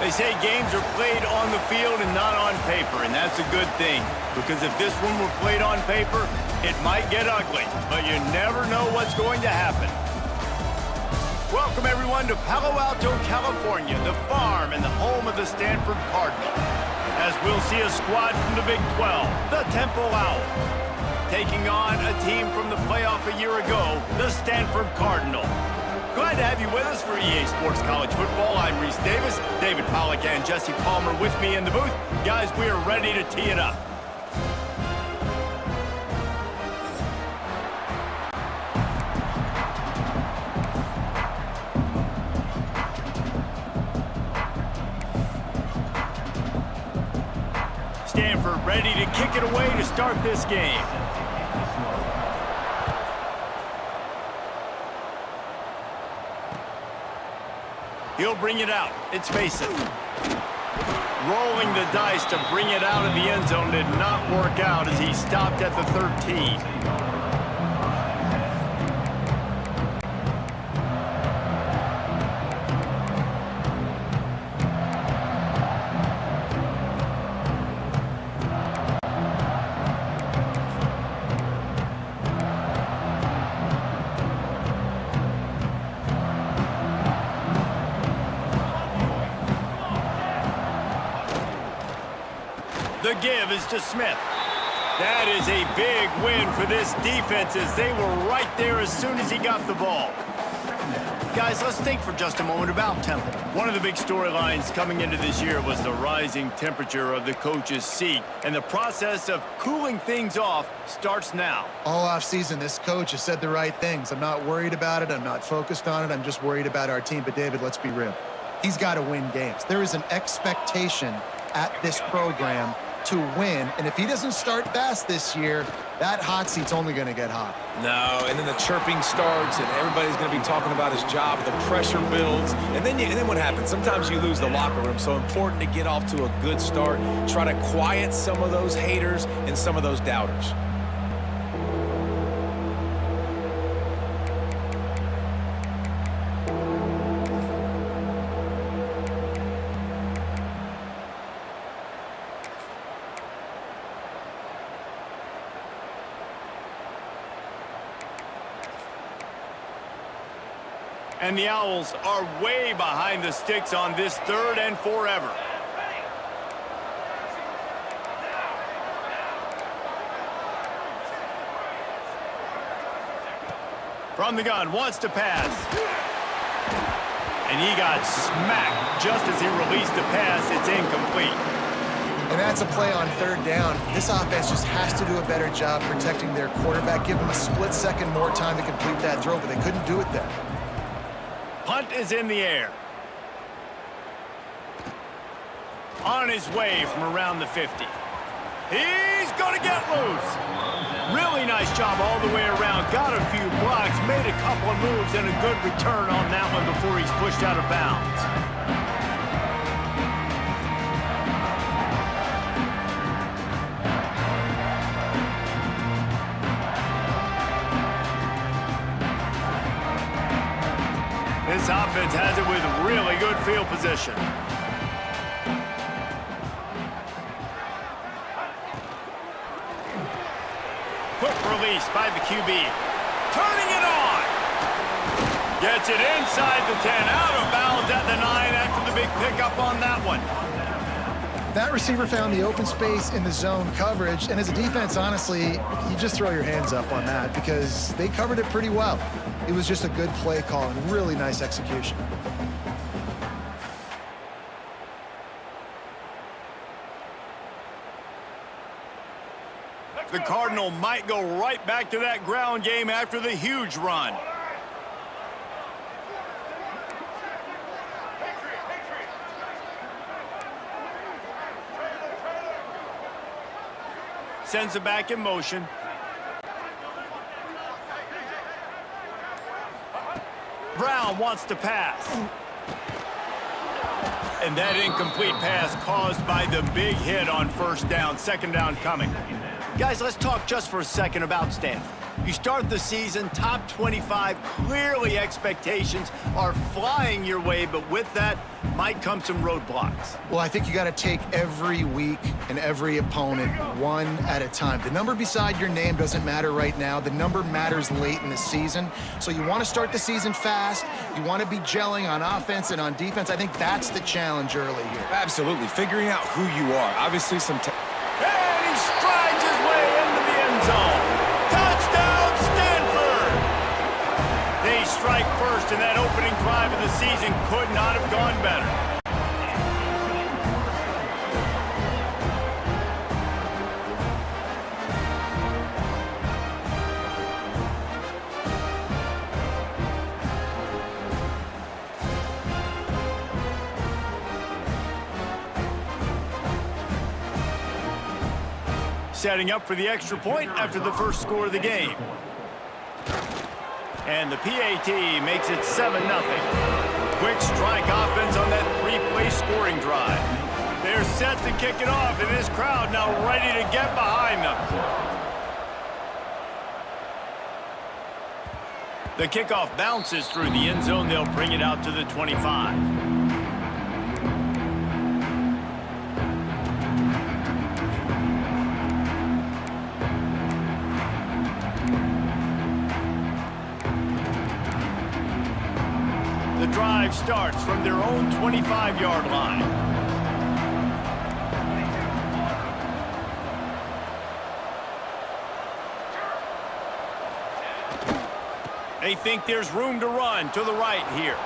They say games are played on the field and not on paper, and that's a good thing. Because if this one were played on paper, it might get ugly, but you never know what's going to happen. Welcome, everyone, to Palo Alto, California, the farm and the home of the Stanford Cardinal. As we'll see a squad from the Big 12, the Temple Owls, taking on a team from the playoff a year ago, the Stanford Cardinal. Glad to have you with us for EA Sports College Football. I'm Reese Davis, David Pollack and Jesse Palmer with me in the booth. Guys, we are ready to tee it up. Stanford ready to kick it away to start this game. He'll bring it out. It's Mason. Rolling the dice to bring it out of the end zone did not work out as he stopped at the 13. The give is to Smith. That is a big win for this defense as they were right there as soon as he got the ball. Guys, let's think for just a moment about Temple. One of the big storylines coming into this year was the rising temperature of the coach's seat, and the process of cooling things off starts now. All offseason, this coach has said the right things. I'm not worried about it. I'm not focused on it. I'm just worried about our team. But, David, let's be real. He's got to win games. There is an expectation at this program to win, and if he doesn't start fast this year, that hot seat's only going to get hot. No, and then the chirping starts, and everybody's going to be talking about his job. The pressure builds, and then what happens? Sometimes you lose the locker room. So important to get off to a good start. Try to quiet some of those haters and some of those doubters. And the Owls are way behind the sticks on this third and forever. From the gun, wants to pass. And he got smacked just as he released the pass. It's incomplete. And that's a play on third down. This offense just has to do a better job protecting their quarterback. Give them a split second more time to complete that throw, but they couldn't do it there. Punt is in the air. On his way from around the 50. He's going to get loose. Really nice job all the way around. Got a few blocks, made a couple of moves, and a good return on that one before he's pushed out of bounds. This offense has it with really good field position. Quick release by the QB. Turning it on. Gets it inside the 10, out of bounds at the 9 after the big pickup on that one. That receiver found the open space in the zone coverage, and as a defense, honestly, you just throw your hands up on that because they covered it pretty well. It was just a good play call and really nice execution. The Cardinal might go right back to that ground game after the huge run. Sends it back in motion. Brown wants to pass. And that incomplete pass caused by the big hit on first down. Second down coming. Guys, let's talk just for a second about Stanford. You start the season top 25. Clearly expectations are flying your way, but with that might come some roadblocks. Well, I think you got to take every week and every opponent one at a time. The number beside your name doesn't matter right now. The number matters late in the season. So you want to start the season fast. You want to be gelling on offense and on defense. I think that's the challenge early here. Absolutely. Figuring out who you are. Obviously some... And he strides his way into the end zone. Touchdown, Stanford! They strike first, and that opening drive of the season could not have gone better. Setting up for the extra point after the first score of the game. And the PAT makes it 7-0. Quick strike offense on that three-play scoring drive. They're set to kick it off, and this crowd now ready to get behind them. The kickoff bounces through the end zone. They'll bring it out to the 25. The drive starts from their own 25-yard line. They think there's room to run to the right here.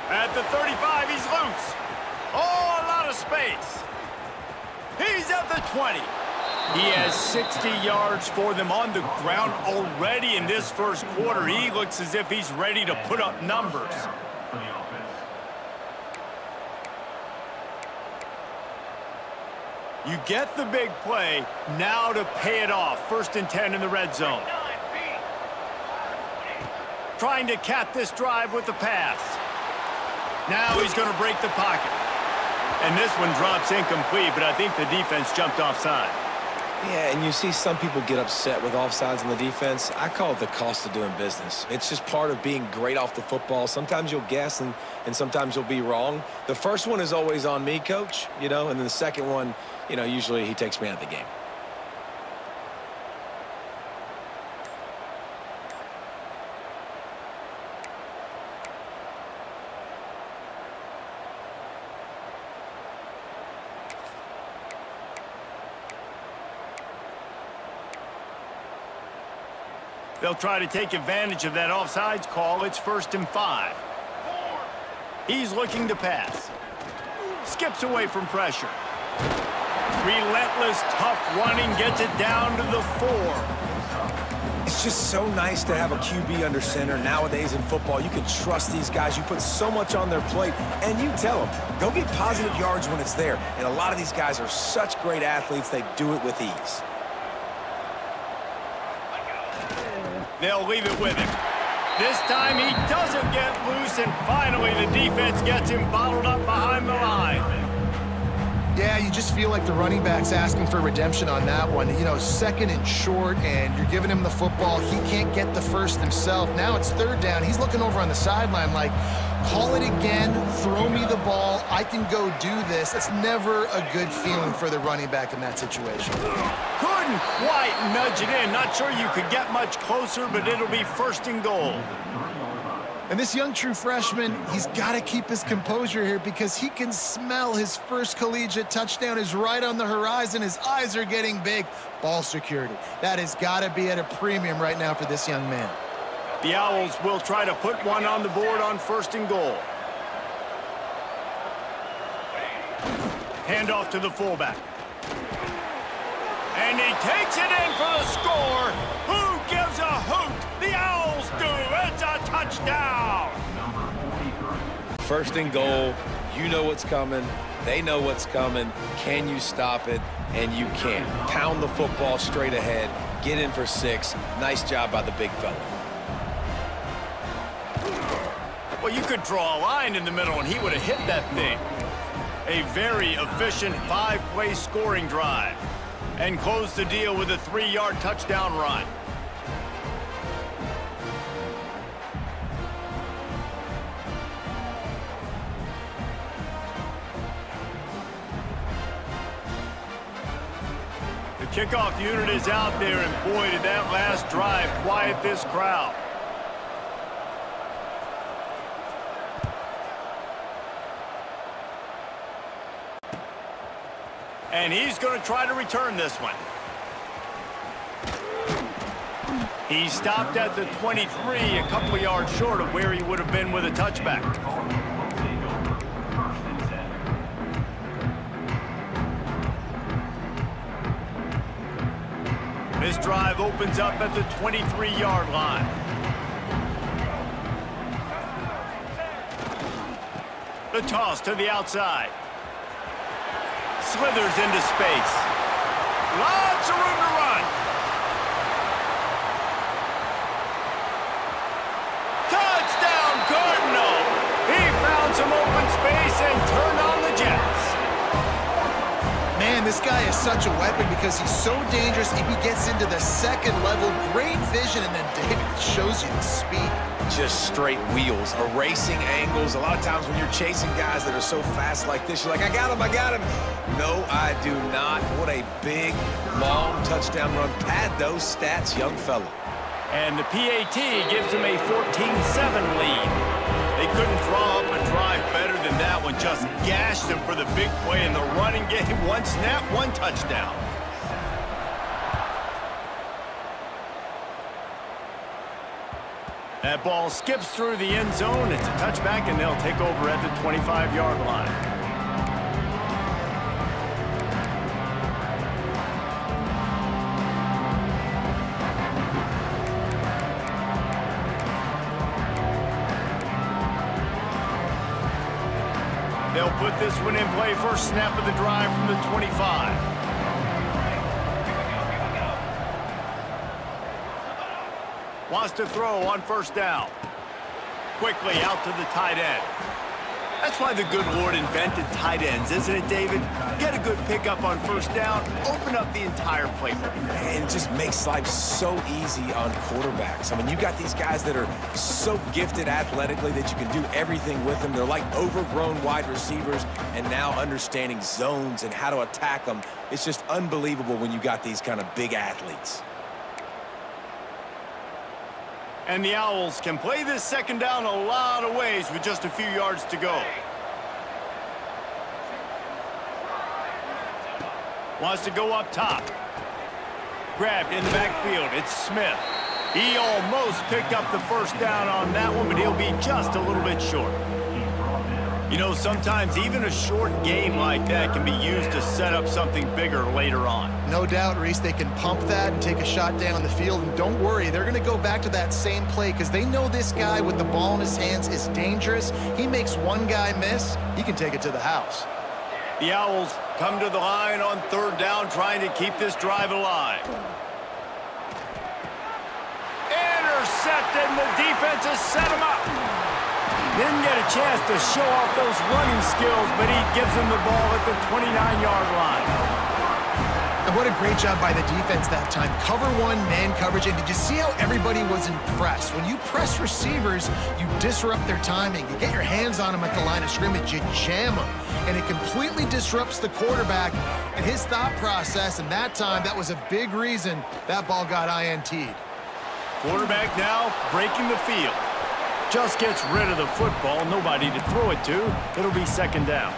At the 35, he's loose. Oh, a lot of space. He's at the 20. He has 60 yards for them on the ground already in this first quarter. He looks as if he's ready to put up numbers. You get the big play, now to pay it off. 1st and 10 in the red zone. Trying to cap this drive with the pass. Now he's going to break the pocket. And this one drops incomplete, but I think the defense jumped offside. Yeah, and you see some people get upset with offsides in the defense. I call it the cost of doing business. It's just part of being great off the football. Sometimes you'll guess and sometimes you'll be wrong. The first one is always on me, coach, and then the second one, usually he takes me out of the game. They'll try to take advantage of that offsides call. It's 1st and 5. He's looking to pass. Skips away from pressure. Relentless, tough running, gets it down to the 4. It's just so nice to have a QB under center. Nowadays in football, you can trust these guys. You put so much on their plate, and you tell them, go get positive yards when it's there. And a lot of these guys are such great athletes, they do it with ease. They'll leave it with him. This time he doesn't get loose, and finally the defense gets him bottled up behind the line. Yeah, you just feel like the running back's asking for redemption on that one. 2nd and short, and you're giving him the football. He can't get the first himself. Now it's 3rd down. He's looking over on the sideline like, call it again, throw me the ball, I can go do this. It's never a good feeling for the running back in that situation. Couldn't quite nudge it in. Not sure you could get much closer, but it'll be 1st and goal. And this young true freshman, he's got to keep his composure here because he can smell his first collegiate touchdown is right on the horizon. His eyes are getting big. Ball security. That has got to be at a premium right now for this young man. The Owls will try to put one on the board on 1st and goal. Handoff to the fullback. And he takes it in for the score. Who gives a hoot? The Owls do. It's a touchdown. 1st and goal. You know what's coming. They know what's coming. Can you stop it? And you can. Pound the football straight ahead. Get in for 6. Nice job by the big fella. Well, you could draw a line in the middle, and he would have hit that thing. A very efficient 5-play scoring drive. And close the deal with a 3-yard touchdown run. Kickoff unit is out there, and boy, did that last drive quiet this crowd. And he's going to try to return this one. He stopped at the 23, a couple of yards short of where he would have been with a touchback. This drive opens up at the 23-yard line. The toss to the outside. Slithers into space. Lots of room to run. Touchdown, Cardinal! He found some open space and turned on the Jets. Man, this guy is such a weapon because he's so dangerous if he gets into the second level. Great vision, and then David shows you the speed. Just straight wheels, erasing angles. A lot of times when you're chasing guys that are so fast like this, you're like, I got him, I got him. No, I do not. What a big, long touchdown run. Pad those stats, young fella. And the PAT gives him a 14-7 lead. They couldn't draw up a drive better than that one. Just gashed him for the big play in the running game. One snap, one touchdown. That ball skips through the end zone. It's a touchback, and they'll take over at the 25-yard line. They'll put this one in play. First snap of the drive from the 25. Wants to throw on first down. Quickly out to the tight end. That's why the good Lord invented tight ends, isn't it, David? Get a good pickup on first down, open up the entire playbook. And it just makes life so easy on quarterbacks. I mean, you got these guys that are so gifted athletically that you can do everything with them. They're like overgrown wide receivers, and now understanding zones and how to attack them. It's just unbelievable when you got these kind of big athletes. And the Owls can play this second down a lot of ways with just a few yards to go. Wants to go up top. Grabbed in the backfield. It's Smith. He almost picked up the first down on that one, but he'll be just a little bit short. You know, sometimes even a short game like that can be used to set up something bigger later on. No doubt, Reese, they can pump that and take a shot down the field. And don't worry, they're going to go back to that same play because they know this guy with the ball in his hands is dangerous. He makes one guy miss, he can take it to the house. The Owls come to the line on third down, trying to keep this drive alive. Intercepted, and the defense has set him up. Didn't get a chance to show off those running skills, but he gives him the ball at the 29-yard line. And what a great job by the defense that time. Cover one, man coverage. And did you see how everybody was impressed? When you press receivers, you disrupt their timing. You get your hands on them at the line of scrimmage, you jam them. And it completely disrupts the quarterback and his thought process. And that time, that was a big reason that ball got INT'd. Quarterback now breaking the field. Just gets rid of the football, nobody to throw it to. It'll be second down.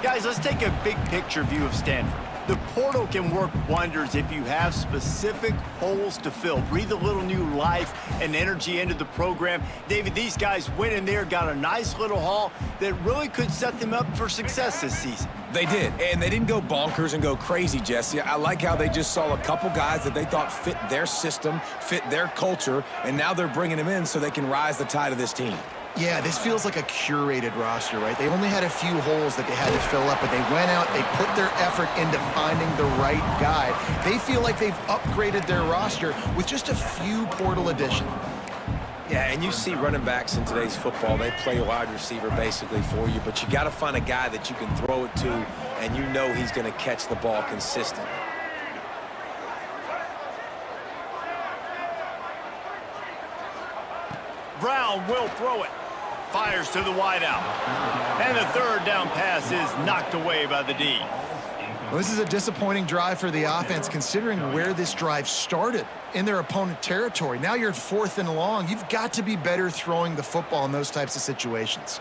Guys, let's take a big picture view of Stanford. The portal can work wonders if you have specific holes to fill. Breathe a little new life and energy into the program. David, these guys went in there, got a nice little haul that really could set them up for success this season. They did, and they didn't go bonkers and go crazy, Jesse. I like how they just saw a couple guys that they thought fit their system, fit their culture, and now they're bringing them in so they can rise the tide of this team. Yeah, this feels like a curated roster, right? They only had a few holes that they had to fill up, but they went out, they put their effort into finding the right guy. They feel like they've upgraded their roster with just a few portal additions. Yeah, and you see running backs in today's football, they play wide receiver basically for you, but you got to find a guy that you can throw it to, and you know he's going to catch the ball consistently. Brown will throw it. Fires to the wideout. And the third down pass is knocked away by the D. Well, this is a disappointing drive for the offense, considering where this drive started, in their opponent territory. Now you're at 4th and long. You've got to be better throwing the football in those types of situations.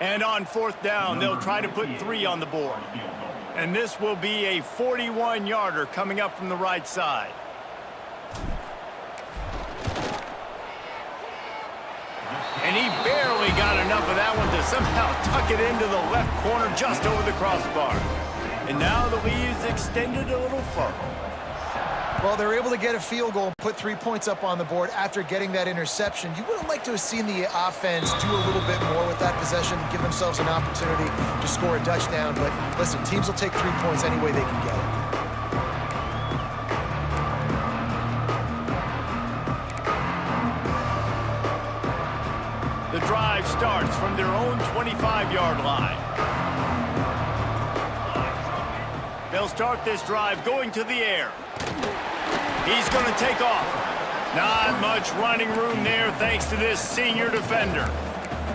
And on 4th down, they'll try to put 3 on the board. And this will be a 41-yarder coming up from the right side. And he barely got enough of that one to somehow tuck it into the left corner just over the crossbar. And now the lead is extended a little further. Well, they're able to get a field goal and put 3 points up on the board after getting that interception. You would have liked to have seen the offense do a little bit more with that possession, give themselves an opportunity to score a touchdown. But listen, teams will take 3 points any way they can get it. The drive starts from their own 25-yard line. They'll start this drive going to the air. He's going to take off. Not much running room there thanks to this senior defender.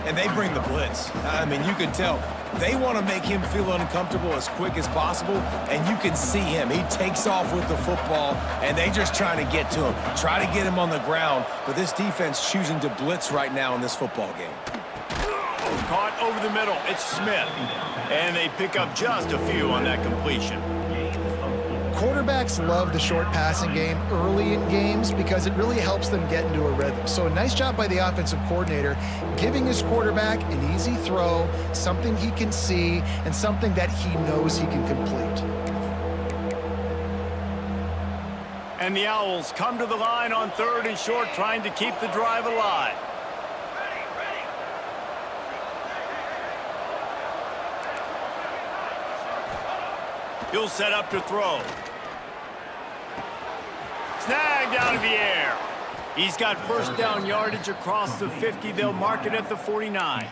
And they bring the blitz. I mean, you can tell they want to make him feel uncomfortable as quick as possible, and you can see him. He takes off with the football, and they just trying to get to him, try to get him on the ground. But this defense choosing to blitz right now in this football game. Caught over the middle. It's Smith. And they pick up just a few on that completion. Quarterbacks love the short passing game early in games because it really helps them get into a rhythm. So a nice job by the offensive coordinator giving his quarterback an easy throw, something he can see, and something that he knows he can complete. And the Owls come to the line on 3rd and short, trying to keep the drive alive. He'll set up to throw. Snagged out of the air. He's got 1st down yardage across the 50. They'll mark it at the 49.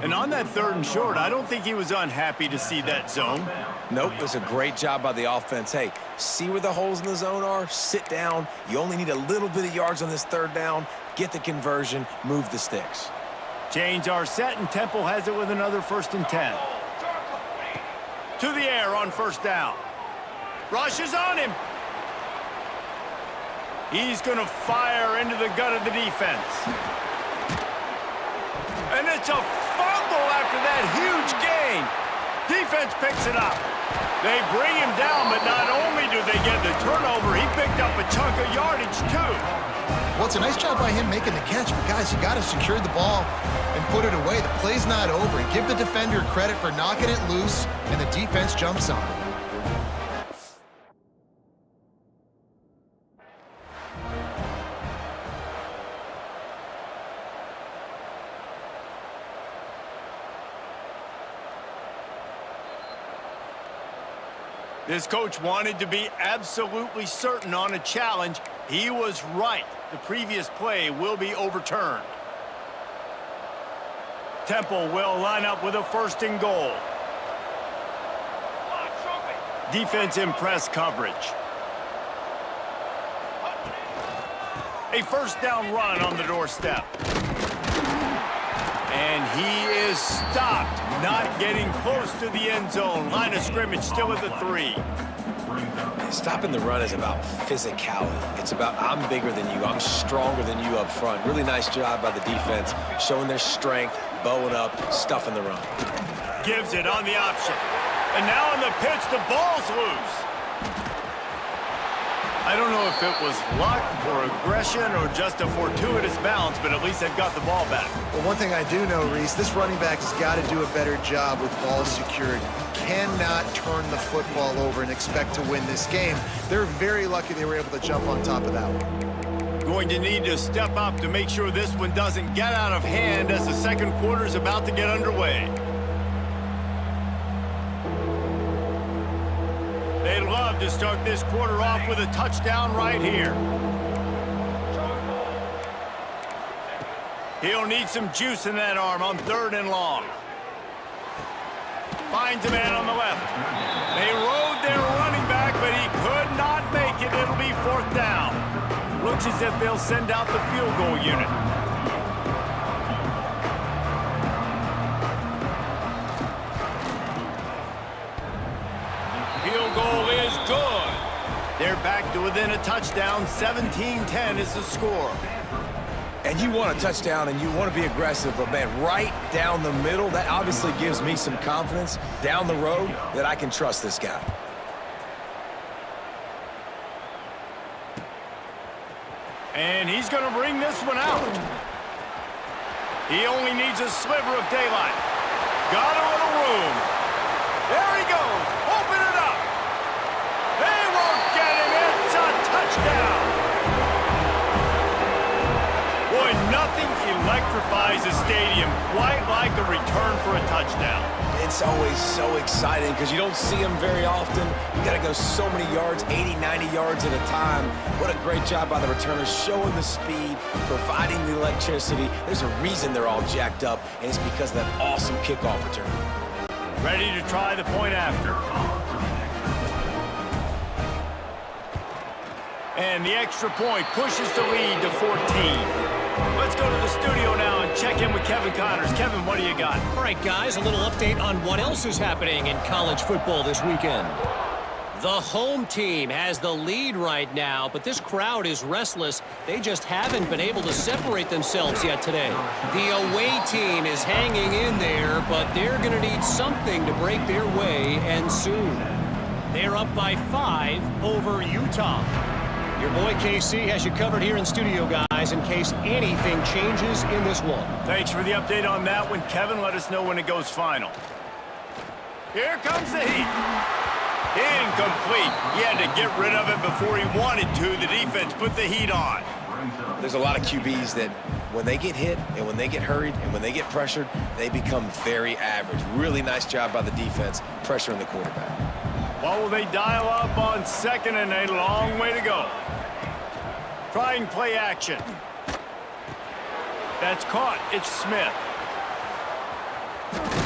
And on that 3rd and short, I don't think he was unhappy to see that zone. Nope, it was a great job by the offense. Hey, see where the holes in the zone are? Sit down. You only need a little bit of yards on this 3rd down. Get the conversion. Move the sticks. Change our set, and Temple has it with another 1st and 10. To the air on 1st down. Rushes on him. He's going to fire into the gut of the defense. And it's a fumble after that huge gain. Defense picks it up. They bring him down, but not only do they get the turnover, he picked up a chunk of yardage too. Well, it's a nice job by him making the catch, but guys, you got to secure the ball and put it away. The play's not over. Give the defender credit for knocking it loose, and the defense jumps on it. This coach wanted to be absolutely certain on a challenge. He was right. The previous play will be overturned. Temple will line up with a 1st and goal. Defense in press coverage. A 1st down run on the doorstep. And he is stopped, not getting close to the end zone. Line of scrimmage still at the 3. Stopping the run is about physicality. It's about I'm bigger than you, I'm stronger than you up front. Really nice job by the defense, showing their strength, bowing up, stuffing the run. Gives it on the option. And now on the pitch, the ball's loose. I don't know if it was luck or aggression or just a fortuitous bounce, but at least they've got the ball back. Well, one thing I do know, Reese, this running back has got to do a better job with ball security. Cannot turn the football over and expect to win this game. They're very lucky they were able to jump on top of that one. Going to need to step up to make sure this one doesn't get out of hand as the 2nd quarter is about to get underway. They'd love to start this quarter off with a touchdown right here. He'll need some juice in that arm on 3rd and long. Finds a man on the left. They rode their running back, but he could not make it. It'll be 4th down. Looks as if they'll send out the field goal unit. They're back to within a touchdown. 17-10 is the score. And you want a touchdown and you want to be aggressive, but man, right down the middle, that obviously gives me some confidence down the road that I can trust this guy. And he's going to bring this one out. He only needs a sliver of daylight. Got a little room. There he goes. Open it up. They won't get him. It's a touchdown. Boy, nothing electrifies a stadium quite like a return for a touchdown. It's always so exciting because you don't see them very often. You got to go so many yards, 80, 90 yards at a time. What a great job by the returners, showing the speed, providing the electricity. There's a reason they're all jacked up, and it's because of that awesome kickoff return. Ready to try the point after. And the extra point pushes the lead to 14. Let's go to the studio now and check in with Kevin Connors. Kevin, what do you got? All right, guys, a little update on what else is happening in college football this weekend. The home team has the lead right now, but this crowd is restless. They just haven't been able to separate themselves yet today. The away team is hanging in there, but they're going to need something to break their way, and soon. They're up by 5 over Utah. Your boy KC has you covered here in studio, guys, in case anything changes in this one. Thanks for the update on that one, Kevin. Let us know when it goes final. Here comes the heat. Incomplete. He had to get rid of it before he wanted to. The defense put the heat on. There's a lot of QBs that when they get hit and when they get hurried and when they get pressured, they become very average. Really nice job by the defense pressuring the quarterback. What will they dial up on second and a long way to go? Trying play action. That's caught. It's Smith.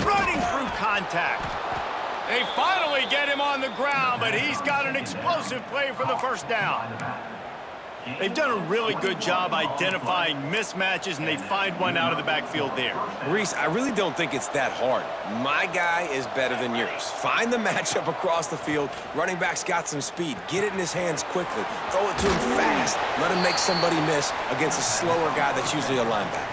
Running through contact. They finally get him on the ground, but he's got an explosive play for the first down. They've done a really good job identifying mismatches, and they find one out of the backfield there. Reese, I really don't think it's that hard. My guy is better than yours. Find the matchup across the field. Running back's got some speed. Get it in his hands quickly. Throw it to him fast. Let him make somebody miss against a slower guy that's usually a linebacker.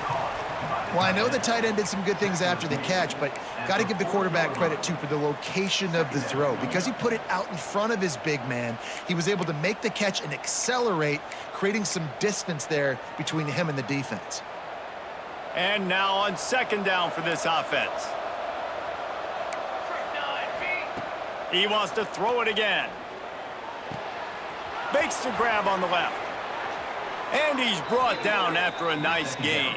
Well, I know the tight end did some good things after the catch, but got to give the quarterback credit, too, for the location of the throw. Because he put it out in front of his big man, he was able to make the catch and accelerate, creating some distance there between him and the defense. And now on second down for this offense. He wants to throw it again. Makes the grab on the left. And he's brought down after a nice gain.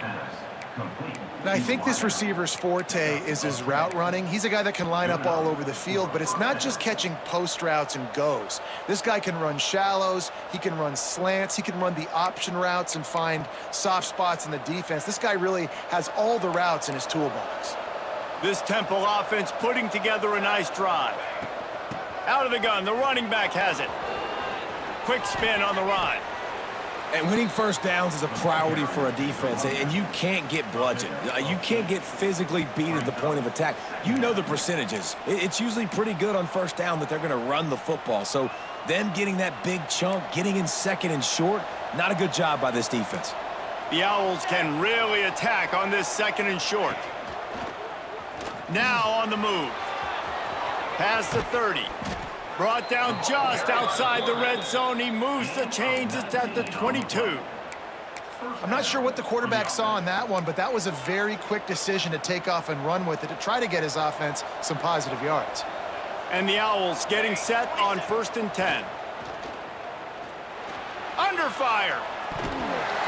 And I think this receiver's forte is his route running. He's a guy that can line up all over the field, but it's not just catching post routes and goes. This guy can run shallows, he can run slants, he can run the option routes and find soft spots in the defense. This guy really has all the routes in his toolbox. This Temple offense putting together a nice drive. Out of the gun, the running back has it. Quick spin on the run. And winning first downs is a priority for a defense, and you can't get bludgeoned. You can't get physically beat at the point of attack. You know the percentages. It's usually pretty good on first down that they're going to run the football. So them getting that big chunk, getting in second and short, not a good job by this defense. The Owls can really attack on this second and short. Now on the move. Past the 30. Brought down just outside the red zone. He moves the chains. It's at the 22. I'm not sure what the quarterback saw on that one, but that was a very quick decision to take off and run with it to try to get his offense some positive yards. And the Owls getting set on 1st and 10. Under fire.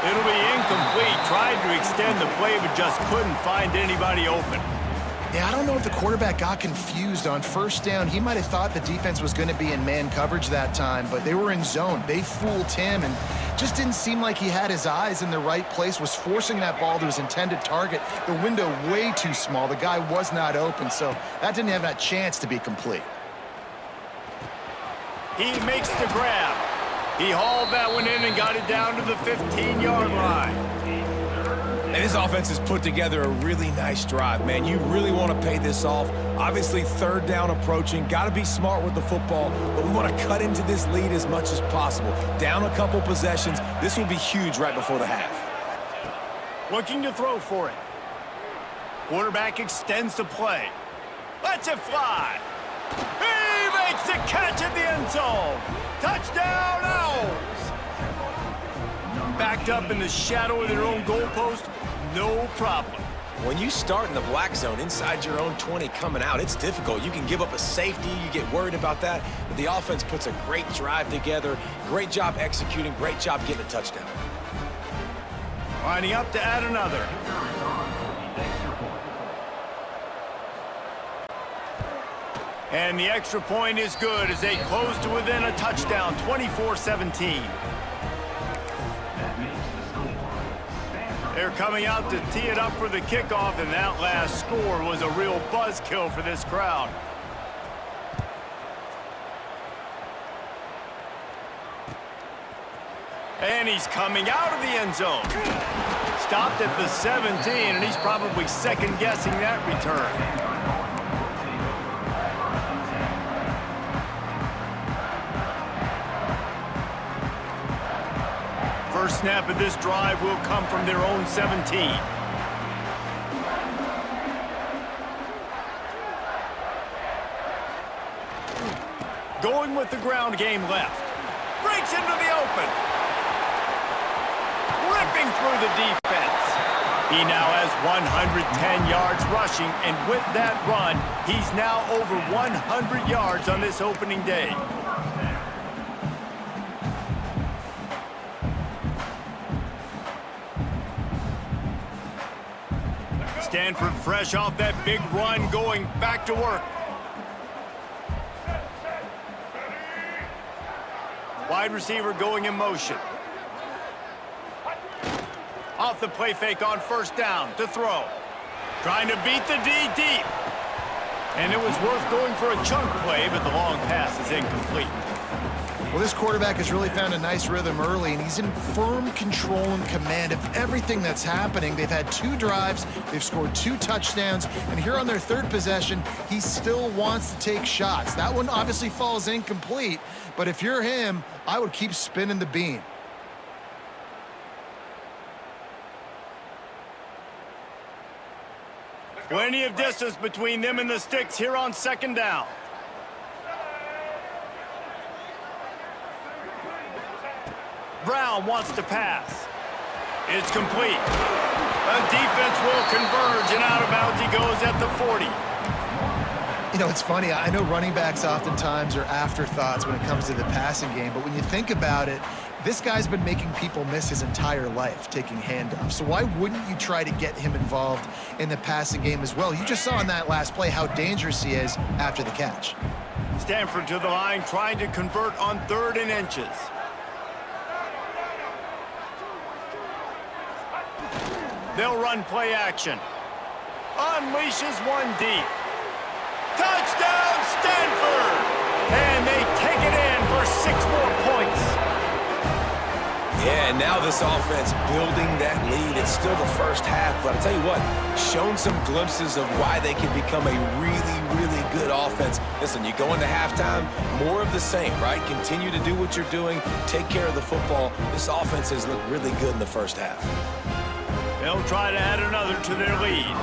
It'll be incomplete. Tried to extend the play, but just couldn't find anybody open. Yeah, I don't know if the quarterback got confused on first down. He might have thought the defense was going to be in man coverage that time, but they were in zone. They fooled him and just didn't seem like he had his eyes in the right place, was forcing that ball to his intended target. The window way too small. The guy was not open, so that didn't have that chance to be complete. He makes the grab. He hauled that one in and got it down to the 15-yard line. And this offense has put together a really nice drive, man. You really want to pay this off. Obviously, third down approaching. Got to be smart with the football, but we want to cut into this lead as much as possible. Down a couple possessions. This will be huge right before the half. Looking to throw for it. Quarterback extends the play. Lets it fly. He makes the catch in the end zone. Touchdown, Owls. Backed up in the shadow of their own goalpost, no problem. When you start in the black zone inside your own 20 coming out, it's difficult. You can give up a safety. You get worried about that. But the offense puts a great drive together. Great job executing. Great job getting a touchdown. Lining up to add another. And the extra point is good as they close to within a touchdown, 24-17. They're coming out to tee it up for the kickoff, and that last score was a real buzzkill for this crowd. And he's coming out of the end zone. Stopped at the 17, and he's probably second-guessing that return. First snap of this drive will come from their own 17. Going with the ground game left. Breaks into the open. Ripping through the defense. He now has 110 yards rushing, and with that run, he's now over 100 yards on this opening day. Stanford fresh off that big run, going back to work. Wide receiver going in motion. Off the play fake on first down to throw. Trying to beat the D deep. And it was worth going for a chunk play, but the long pass is incomplete. Well, this quarterback has really found a nice rhythm early, and he's in firm control and command of everything that's happening. They've had 2 drives, they've scored 2 touchdowns, and here on their third possession, he still wants to take shots. That one obviously falls incomplete, but if you're him, I would keep spinning the beam. Plenty of distance between them and the sticks here on second down. Brown wants to pass. It's complete. The defense will converge, and out of bounds he goes at the 40. You know, it's funny. I know running backs oftentimes are afterthoughts when it comes to the passing game, but when you think about it, this guy's been making people miss his entire life taking handoffs. So why wouldn't you try to get him involved in the passing game as well? You just saw in that last play how dangerous he is after the catch. Stanford to the line, trying to convert on 3rd and inches. They'll run play action. Unleashes one deep. Touchdown, Stanford! And they take it in for 6 more points. Yeah, and now this offense building that lead. It's still the first half, but I'll tell you what, shown some glimpses of why they can become a really, really good offense. Listen, you go into halftime, more of the same, right? Continue to do what you're doing, take care of the football. This offense has looked really good in the first half. They'll try to add another to their lead.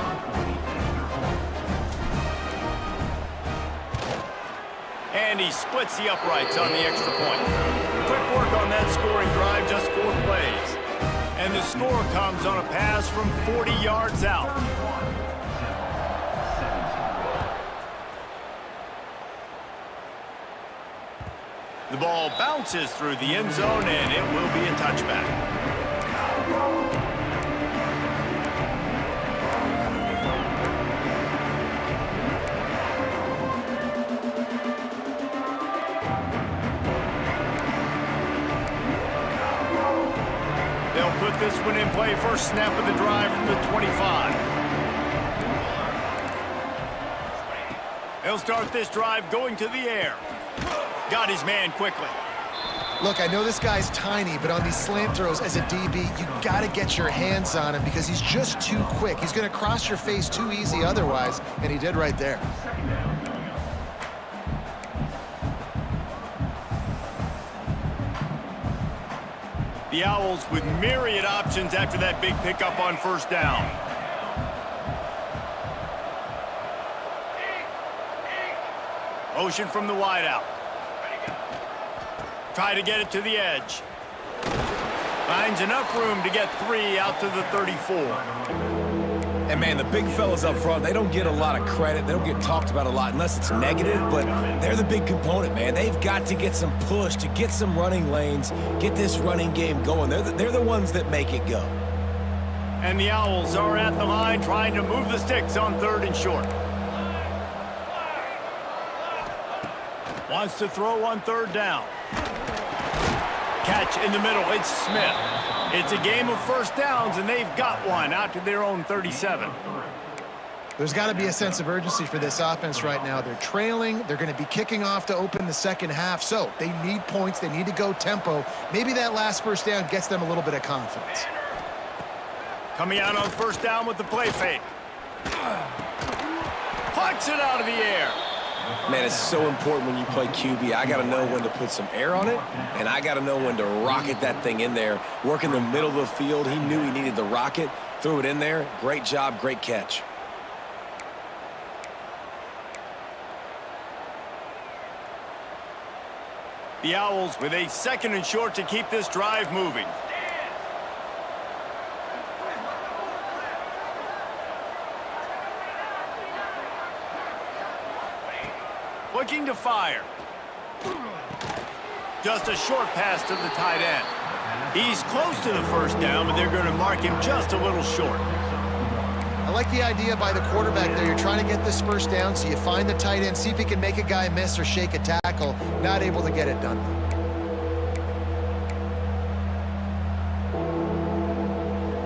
And he splits the uprights on the extra point. Quick work on that scoring drive, just 4 plays. And the score comes on a pass from 40 yards out. The ball bounces through the end zone, and it will be a touchback. Put this one in play. First snap of the drive from the 25. They'll start this drive going to the air. Got his man quickly. Look, I know this guy's tiny, but on these slant throws as a DB, you got to get your hands on him because he's just too quick. He's going to cross your face too easy otherwise, and he did right there. The Owls with myriad options after that big pickup on first down. Motion from the wideout. Try to get it to the edge. Finds enough room to get 3 out to the 34. And, man, the big fellas up front, they don't get a lot of credit. They don't get talked about a lot unless it's negative, but they're the big component, man. They've got to get some push, to get some running lanes, get this running game going. They're the ones that make it go. And the Owls are at the line trying to move the sticks on 3rd and short. Wants to throw on 3rd down. Catch in the middle. It's Smith. It's a game of first downs, and they've got one out to their own 37. There's got to be a sense of urgency for this offense right now. They're trailing. They're going to be kicking off to open the second half, so they need points. They need to go tempo. Maybe that last first down gets them a little bit of confidence. Coming out on first down with the play fake. Plucks it out of the air. Man, it's so important when you play QB. I got to know when to put some air on it, and I got to know when to rocket that thing in there. Work in the middle of the field. He knew he needed the rocket. Threw it in there. Great job, great catch. The Owls with a 2nd and short to keep this drive moving. Looking to fire. Just a short pass to the tight end. He's close to the first down, but they're going to mark him just a little short. I like the idea by the quarterback there. You're trying to get this first down, so you find the tight end, see if he can make a guy miss or shake a tackle. Not able to get it done.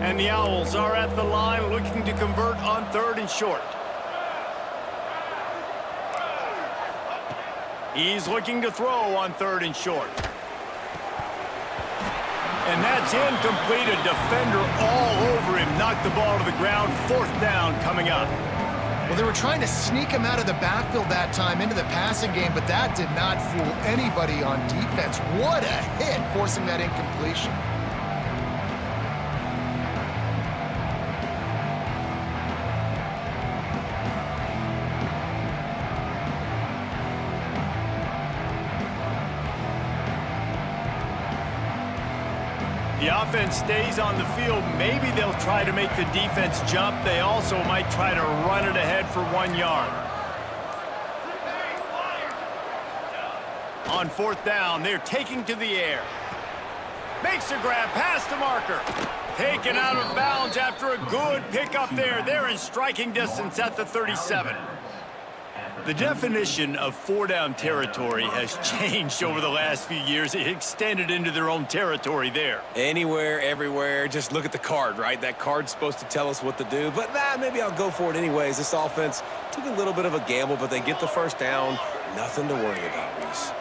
And the Owls are at the line looking to convert on 3rd and short. He's looking to throw on 3rd and short. And that's incomplete. A defender all over him. Knocked the ball to the ground. 4th down coming up. Well, they were trying to sneak him out of the backfield that time into the passing game, but that did not fool anybody on defense. What a hit, forcing that incompletion. The offense stays on the field. Maybe they'll try to make the defense jump. They also might try to run it ahead for 1 yard. On 4th down, they're taking to the air. Makes a grab past the marker. Taken out of bounds after a good pickup there. They're in striking distance at the 37. The definition of 4-down territory has changed over the last few years. It extended into their own territory there. Anywhere, everywhere, just look at the card, right? That card's supposed to tell us what to do, but maybe I'll go for it anyways. This offense took a little bit of a gamble, but they get the first down. Nothing to worry about, Reese.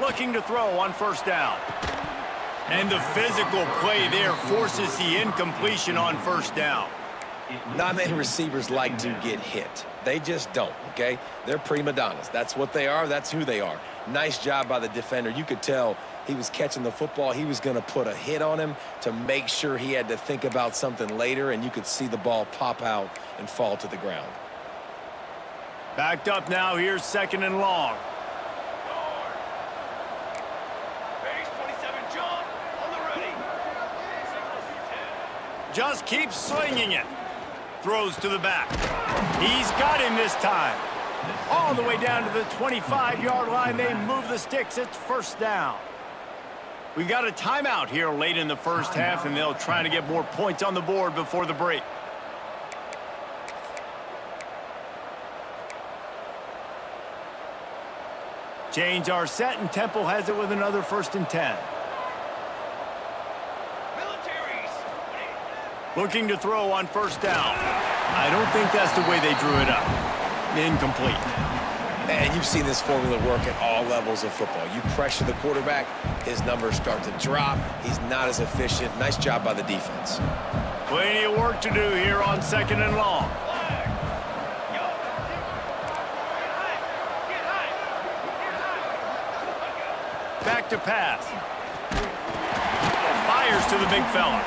Looking to throw on 1st down. And the physical play there forces the incompletion on 1st down. Not many receivers like to get hit. They just don't, okay? They're prima donnas. That's what they are. That's who they are. Nice job by the defender. You could tell he was catching the football. He was going to put a hit on him to make sure he had to think about something later, and you could see the ball pop out and fall to the ground. Backed up now. Here's 2nd and long. Just keeps slinging it. Throws to the back. He's got him this time. All the way down to the 25-yard line. They move the sticks. It's 1st down. We've got a timeout here late in the first half, and they'll try to get more points on the board before the break. Change our set, and Temple has it with another 1st and 10. Looking to throw on 1st down. I don't think that's the way they drew it up. Incomplete. And you've seen this formula work at all levels of football. You pressure the quarterback, his numbers start to drop. He's not as efficient. Nice job by the defense. Plenty of work to do here on 2nd and long. Back to pass. Fires to the big fella.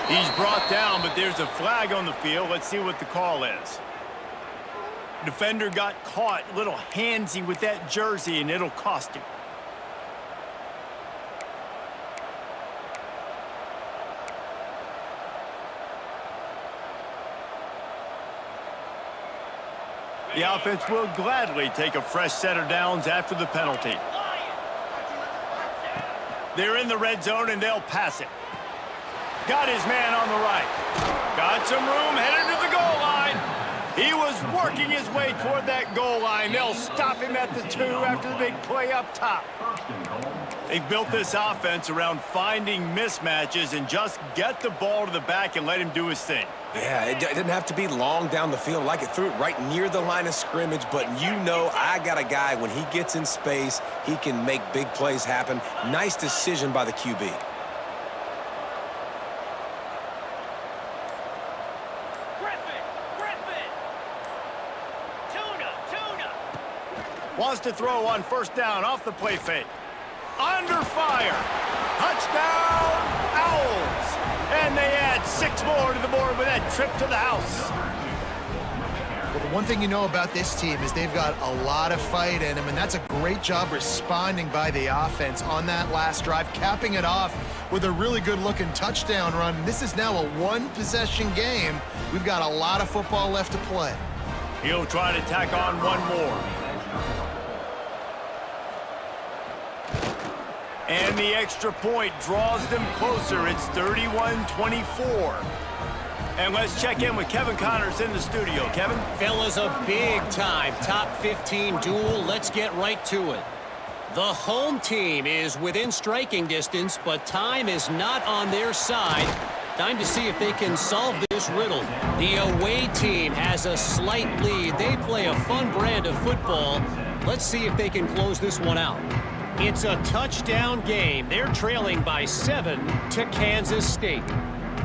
He's brought down, but there's a flag on the field. Let's see what the call is. Defender got caught a little handsy with that jersey, and it'll cost him. The offense will gladly take a fresh set of downs after the penalty. They're in the red zone, and they'll pass it. Got his man on the right. Got some room, headed to the goal line. He was working his way toward that goal line. They'll stop him at the 2 after the big play up top. They've built this offense around finding mismatches and just get the ball to the back and let him do his thing. Yeah, it didn't have to be long down the field. Like it threw it right near the line of scrimmage, but you know I got a guy, when he gets in space, he can make big plays happen. Nice decision by the QB. Wants to throw on 1st down off the play fake. Under fire. Touchdown, Owls. And they add 6 more to the board with that trip to the house. Well, the one thing you know about this team is they've got a lot of fight in them, and that's a great job responding by the offense on that last drive, capping it off with a really good-looking touchdown run. This is now a 1-possession game. We've got a lot of football left to play. He'll try to tack on 1 more. And the extra point draws them closer. It's 31-24. And let's check in with Kevin Connors in the studio. Kevin? Fellas, a big-time top 15 duel. Let's get right to it. The home team is within striking distance, but time is not on their side. Time to see if they can solve this riddle. The away team has a slight lead. They play a fun brand of football. Let's see if they can close this one out. It's a touchdown game. They're trailing by 7 to Kansas State.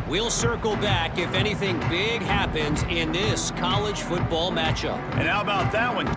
We'll circle back if anything big happens in this college football matchup. And how about that one?